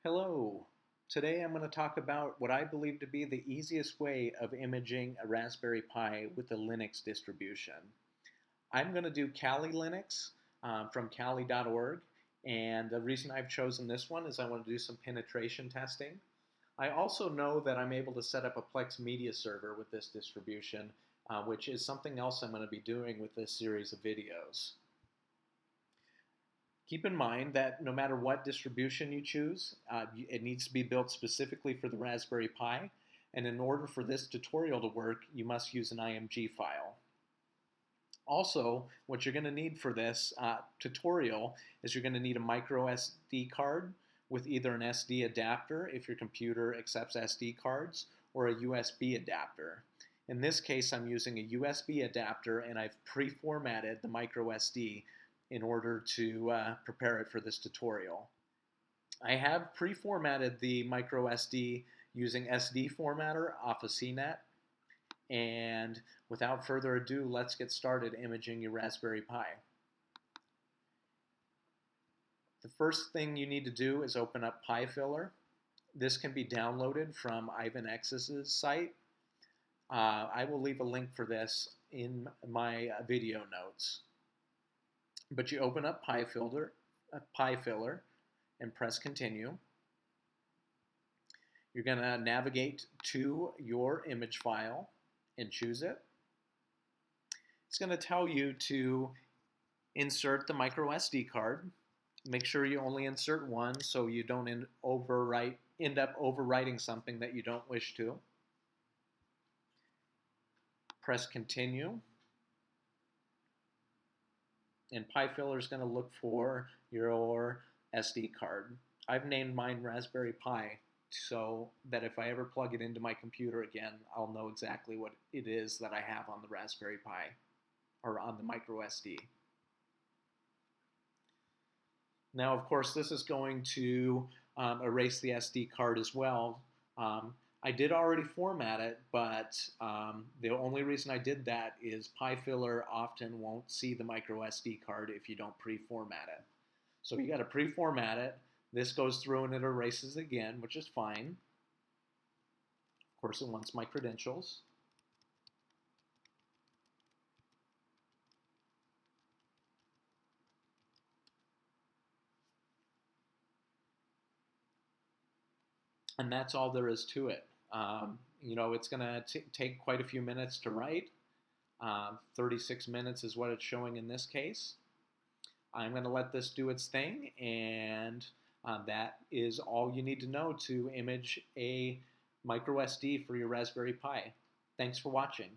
Hello. Today I'm going to talk about what I believe to be the easiest way of imaging a Raspberry Pi with a Linux distribution. I'm going to do Kali Linux from kali.org, and the reason I've chosen this one is I want to do some penetration testing. I also know that I'm able to set up a Plex media server with this distribution, which is something else I'm going to be doing with this series of videos. Keep in mind that no matter what distribution you choose, it needs to be built specifically for the Raspberry Pi, and in order for this tutorial to work, you must use an IMG file. Also, what you're going to need for this tutorial is you're going to need a micro SD card with either an SD adapter if your computer accepts SD cards, or a USB adapter. In this case, I'm using a USB adapter, and I've pre-formatted the micro SD in order to prepare it for this tutorial. I have pre-formatted the micro SD using SD formatter off of CNET, and without further ado, let's get started imaging your Raspberry Pi. The first thing you need to do is open up PiFiller. This can be downloaded from Ivan X's site. I will leave a link for this in my video notes. But you open up PiFiller and press continue. You're going to navigate to your image file and choose it. It's going to tell you to insert the micro SD card. Make sure you only insert one so you don't end up overwriting something that you don't wish to. Press continue. And PiFiller is going to look for your SD card. I've named mine Raspberry Pi so that if I ever plug it into my computer again, I'll know exactly what it is that I have on the Raspberry Pi or on the micro SD. Now, of course, this is going to erase the SD card as well. I did already format it, but the only reason I did that is PiFiller often won't see the micro SD card if you don't pre-format it. So you got to pre-format it. This goes through and it erases again, which is fine. Of course, it wants my credentials. And that's all there is to it. It's going to take quite a few minutes to write. 36 minutes is what it's showing in this case. I'm going to let this do its thing, and that is all you need to know to image a micro SD for your Raspberry Pi. Thanks for watching.